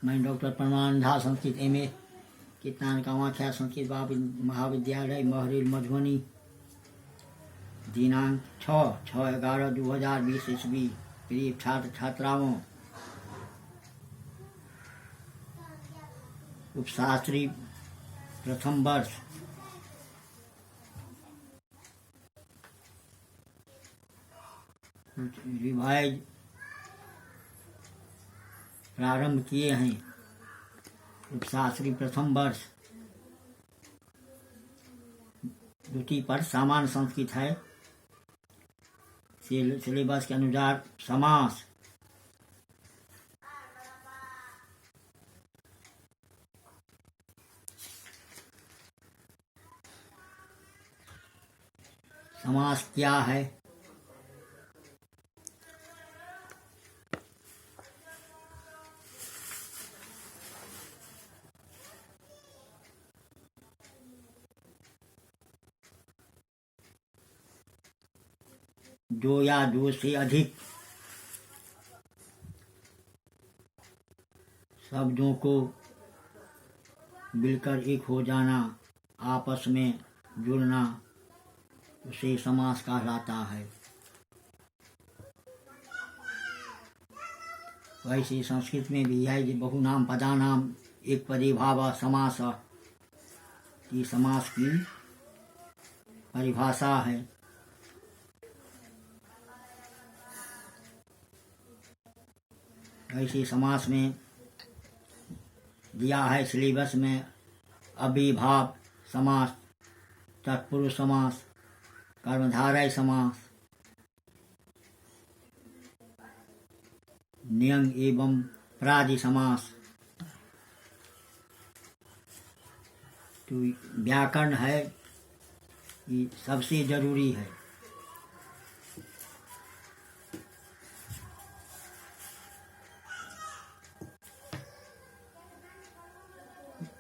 मैं डॉक्टर परमानंद झा, संस्कृत MA, कीर्तन कामाख्या संस्कृत महाविद्यालय महरिल मधुबनी। दिनांक 6/11/2020 ईस्वी। प्रिय छात्र छात्राओं, उपशास्त्री प्रथम वर्ष रिवाइज प्रारंभ किए हैं। उपशास्त्री प्रथम वर्ष द्वितीय पर सामान्य संस्कृत है। सिलेबस के अनुसार समास, समास क्या है, दो या दो से अधिक शब्दों को मिलकर एक हो जाना, आपस में जुड़ना, उसे समास कहलाता है। वैसे संस्कृत में भी है कि बहुनाम पदानाम एक पदे भाव समास की समास की परिभाषा है। ऐसे समास में दिया है सिलेबस में अभिभाव समास, तत्पुरुष समास, कर्मधारय समास, नियम एवं प्रादि समास। तो व्याकरण है, ये सबसे जरूरी है।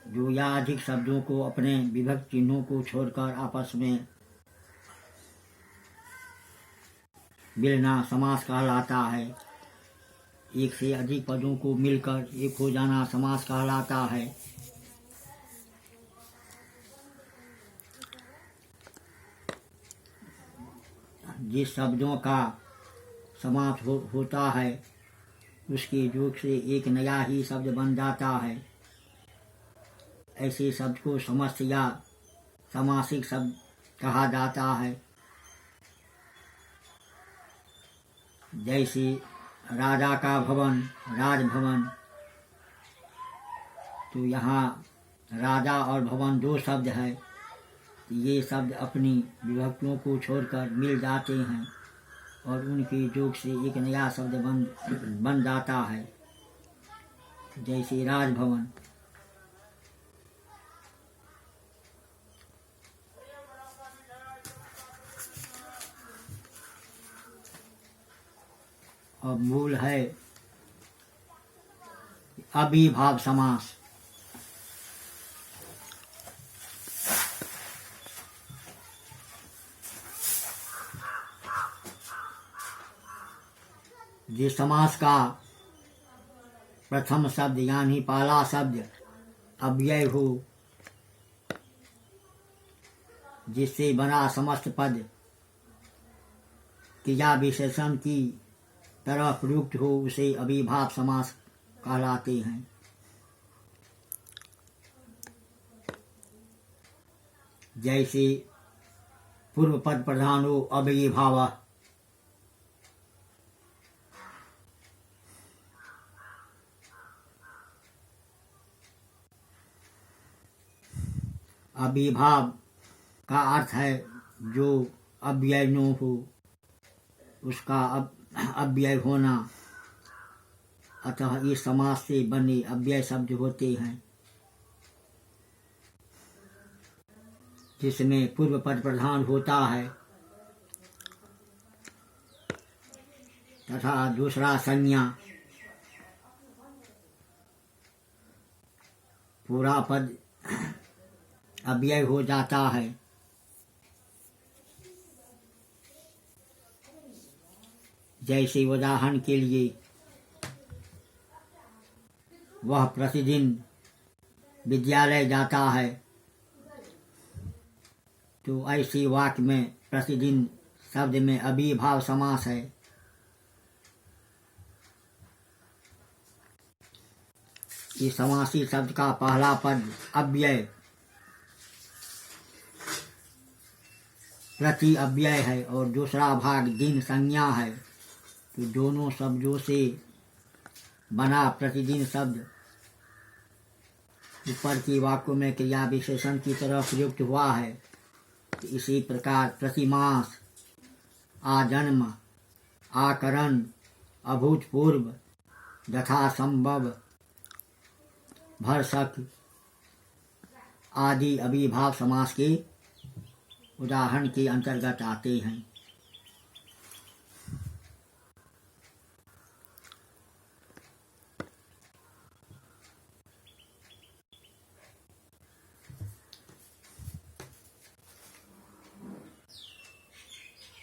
जो या अधिक शब्दों को अपने विभक्त चिन्हों को छोड़कर आपस में मिलना समास कहलाता है। एक से अधिक पदों को मिलकर एक हो जाना समास कहलाता है। जिस शब्दों का समास होता है उसके योग से एक नया ही शब्द बन जाता है। ऐसे शब्द को समस्त या समासिक शब्द कहा जाता है। जैसे राजा का भवन, राजभवन। तो यहाँ राजा और भवन दो शब्द है। ये शब्द अपनी विभक्तियों को छोड़कर मिल जाते हैं और उनके योग से एक नया शब्द बन जाता है। जैसे राजभवन। और मूल है अभिभाव समास। जिस समास का प्रथम शब्द यानी पहला शब्द अव्यय हो, जिससे बना समस्त पद क्रिया विशेषण की तरह प्रयुक्त हो, उसे अभिभाव समास कहलाते हैं। जैसे पूर्व पद प्रधान हो अभिभाव। अभिभाव का अर्थ है जो अव्यय न हो, उसका अव्यय होना। अतः इस समास से बने अव्यय शब्द होते हैं जिसमें पूर्व पद प्रधान होता है तथा दूसरा संज्ञा। पूरा पद अव्यय हो जाता है। जैसे उदाहरण के लिए वह प्रतिदिन विद्यालय जाता है, तो ऐसे वाक्य में प्रतिदिन शब्द में अविभाव समास है। इस समासी शब्द का पहला पद अव्यय प्रति अव्यय है और दूसरा भाग दिन संज्ञा है। तो दोनों शब्दों से बना प्रतिदिन शब्द ऊपर के वाक्यों में क्रिया विशेषण की तरह प्रयुक्त हुआ है। तो इसी प्रकार प्रतिमास, आजन्म, आकरण, अभूतपूर्व, यथासंभव, भरसक आदि अविभाव समास के उदाहरण के अंतर्गत आते हैं।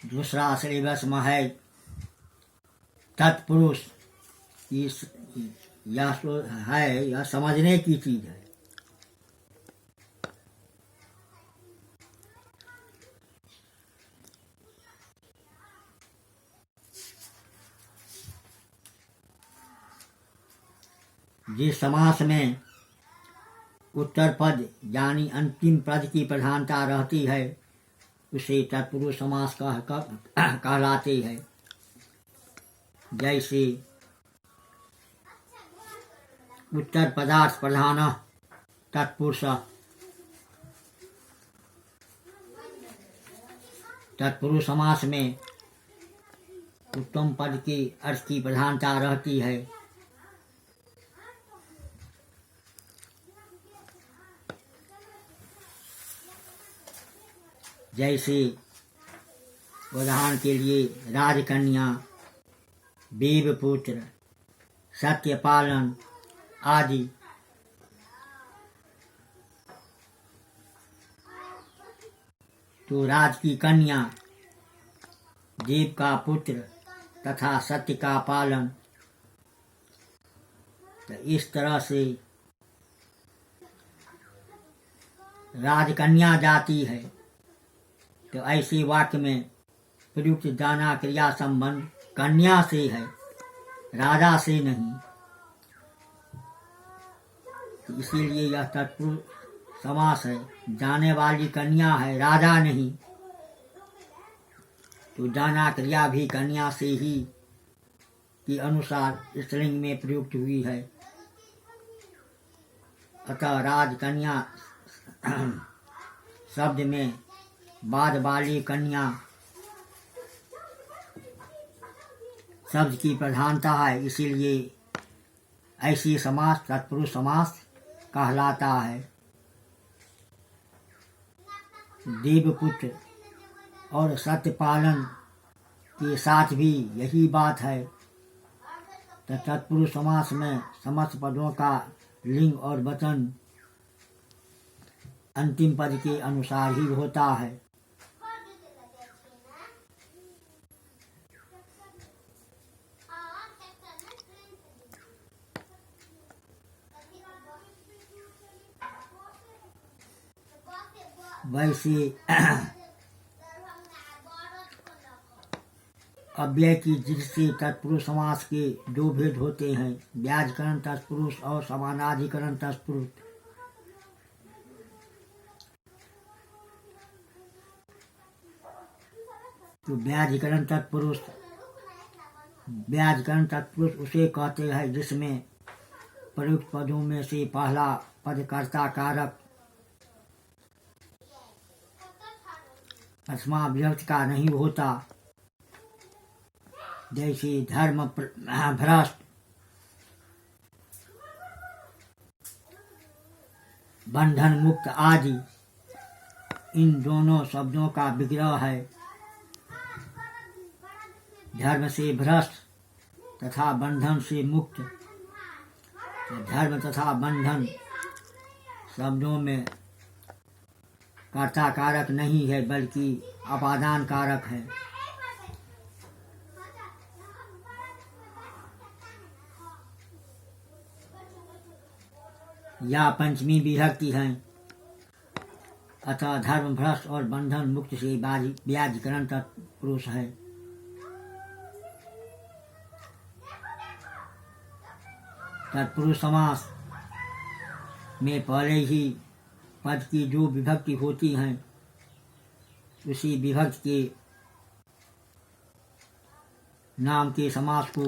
दूसरा सिलेबस में है तत्पुरुष। यह समझने की चीज है। जिस समास में उत्तर पद यानी अंतिम पद की प्रधानता रहती है उसे तत्पुरुष समास कहलाते हैं। जैसे उत्तर पदार्थ प्रधान तत्पुरुष, तत्पुरुष समास में उत्तम पद के अर्थ की प्रधानता रहती है। जैसे उदाहरण के लिए राजकन्या, देवपुत्र, सत्यपालन आदि। तो राज की कन्या, देव का पुत्र तथा सत्य का पालन। तो इस तरह से राजकन्या जाती है। तो ऐसे वाक्य में प्रयुक्त दाना क्रिया संबंध कन्या से है, राजा से नहीं। इसीलिए यह तत्पुरुष समास है। जाने वाली कन्या है, राजा नहीं। तो दाना क्रिया भी कन्या से ही के अनुसार स्त्रीलिंग में प्रयुक्त हुई है। अतः राजकन्या शब्द में बाद वाली कन्या शब्द की प्रधानता है। इसीलिए ऐसी समास तत्पुरुष समास कहलाता है। देवपुत्र और सत्यपालन के साथ भी यही बात है। तो तत्पुरुष समास में समस्त पदों का लिंग और वचन अंतिम पद के अनुसार ही होता है। वैसे अव्यय की दृष्टि तत्पुरुष समास के दो भेद होते हैं, व्याजकरण तत्पुरुष और समानाधिकरण तत्पुरुष। तो व्याजकरण तत्पुरुष उसे कहते हैं जिसमें प्रयुक्त पदों में से पहला पद कर्ता कारक प्रथमा विभक्ति का नहीं होता। जैसे धर्म भ्रष्ट, बंधन मुक्त आदि, इन दोनों शब्दों का विग्रह है। धर्म से भ्रष्ट तथा बंधन से मुक्त। तो धर्म तथा बंधन शब्दों में कर्ता कारक नहीं है बल्कि अपादान कारक है। या पंचमी विभक्ति है। अतः धर्म भ्रष्ट और बंधन मुक्त से व्याधिकरण तत्पुरुष है। तत्पुरुष समास में पहले ही पद की जो विभक्ति होती है उसी विभक्ति के नाम के समास को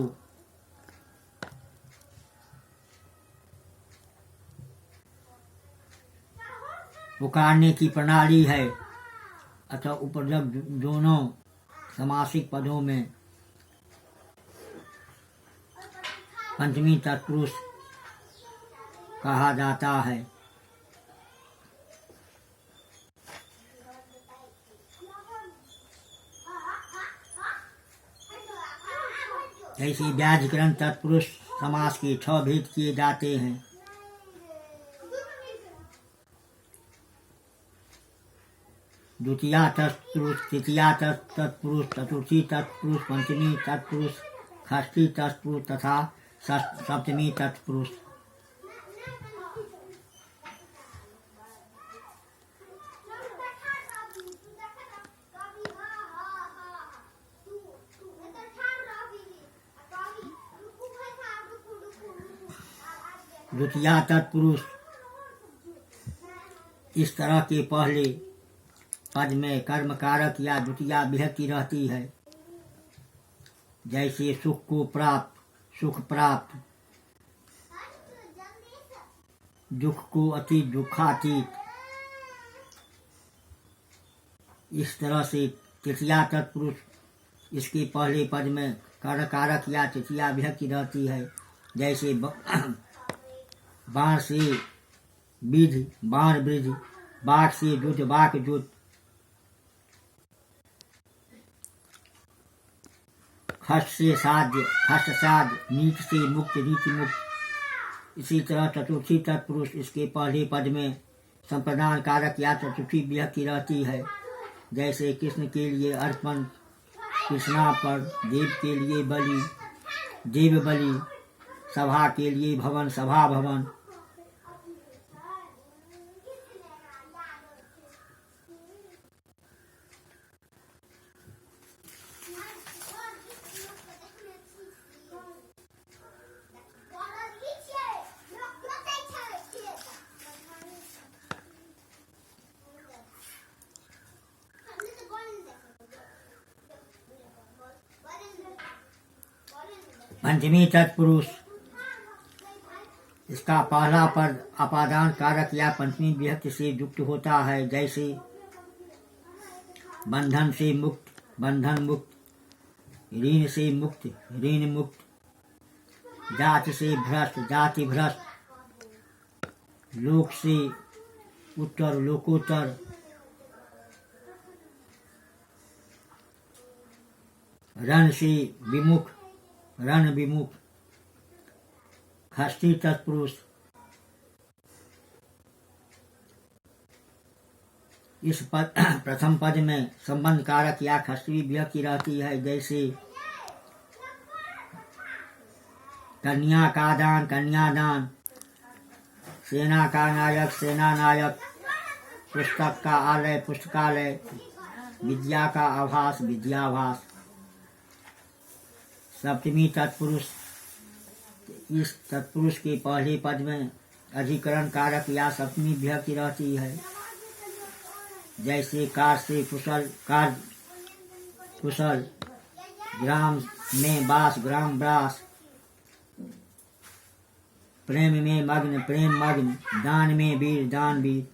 पुकारने की प्रणाली है। अतः उपद्रव दोनों समासिक पदों में पंचमी तत्पुरुष कहा जाता है। ऐसे व्याधिकरण तत्पुरुष समास के 6 भेद किए जाते हैं। द्वितीया तत्पुरुष, तृतीया तत्पुरुष, चतुर्थी तत्पुरुष, पंचमी तत्पुरुष, षष्ठी तत्पुरुष तथा सप्तमी तत्पुरुष। द्वितीया तत्पुरुष इस तरह के पहले पद में कर्म कारक या द्वितीया विभक्ति रहती है। जैसे सुख को प्राप्त, सुख प्राप्त, दुख को अतीत, दुखातीत। इस तरह से तृतीया तत्पुरुष इसके पहले पद में कर्म कारक या तृतीया विभक्ति रहती है। जैसे बाण से विधि, बाण वृद्धि, बाक से जुत, बाक जुत, खस से साध्य, खस साध्य, नीच से मुक्त, नीति मुक्त। इसी तरह चतुर्थी तत्पुरुष इसके पहले पद में संप्रदान कारक या चतुर्थी विभक्ति रहती है। जैसे कृष्ण के लिए अर्पण, कृष्णार्पण, देव के लिए बलि, देव बलि, सभा के लिए भवन, सभा भवन। पंचमी तत्पुरुष इसका पहला पद अपादान कारक या पंचमी विभक्ति से युक्त होता है। जैसे बंधन से मुक्त, बंधन मुक्त, ऋण से मुक्त, ऋण मुक्त, जाति से भ्रष्ट, जाति भ्रष्ट, लोक से उत्तर, लोकोत्तर, रण से विमुख, रण विमुख। षष्ठी तत्पुरुष इस पद प्रथम पद में संबंध कारक या षष्ठी विभक्ति रहती है। जैसे कन्या का दान, कन्यादान, सेना का नायक, सेना नायक, पुस्तक का आलय, पुस्तकालय, विद्या का आभास, विद्याभास। सप्तमी तत्पुरुष इस तत्पुरुष के पहले पद में अधिकरण कारक या सप्तमी विभक्ति रहती है। जैसे कार से कुशल, कार कुशल, ग्राम में वास, ग्राम वास, प्रेम में मग्न, प्रेम मग्न, दान में वीर, दान वीर।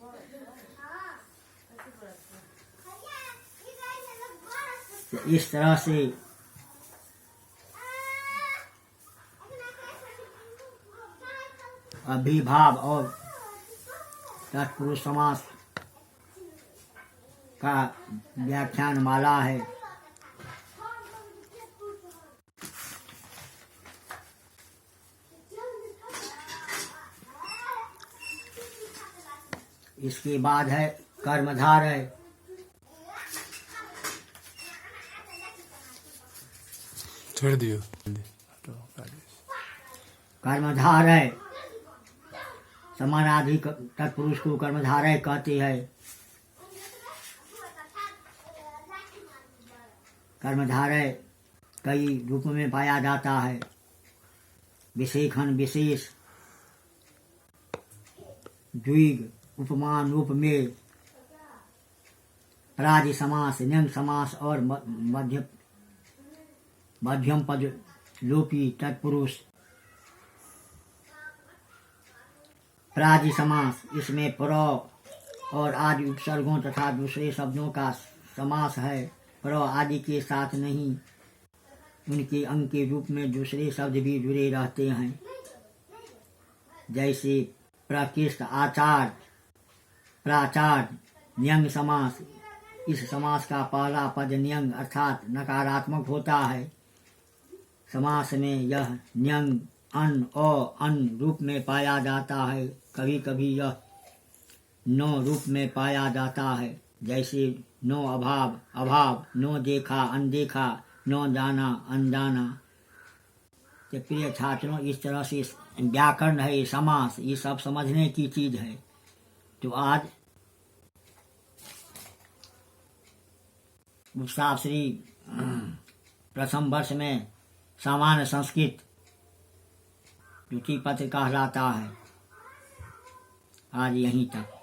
तो इस तरह से अभिभाव और तत्पुरुष समास का व्याख्यान माला है। इसके बाद है कर्मधार है। छोड़ दियो। कर्मधार है समानाधि तत्पुरुष को कर्मधारय कहते हैं। कर्मधारय कई रूप में पाया जाता है। विशेषण, विशेष, द्विग, उपमान, उपमेय, पराजी समास, न्यंग समास और मध्यम पद लोपी तत्पुरुष। पराजी समास, इसमें पर और आदि उपसर्गों तथा दूसरे शब्दों का समास है। पर आदि के साथ नहीं, उनके अंग के रूप में दूसरे शब्द भी जुड़े रहते हैं। जैसे प्रकृष्ट, आचार्य, प्राचार्य। न्यंग समास, इस समास का पहला पद न्यंग अर्थात नकारात्मक होता है। समास में यह न्यंग अन और अन रूप में पाया जाता है। कभी कभी यह नो रूप में पाया जाता है। जैसे नो अभाव, अभाव, नो देखा, अनदेखा, नो जाना, अनजाना। तो प्रिय छात्रों, इस तरह से व्याकरण है, समास, ये सब समझने की चीज है। तो आज शास्त्री प्रथम वर्ष में सामान्य संस्कृत द्वितीय पत्र कहलाता है। आज यहीं तक।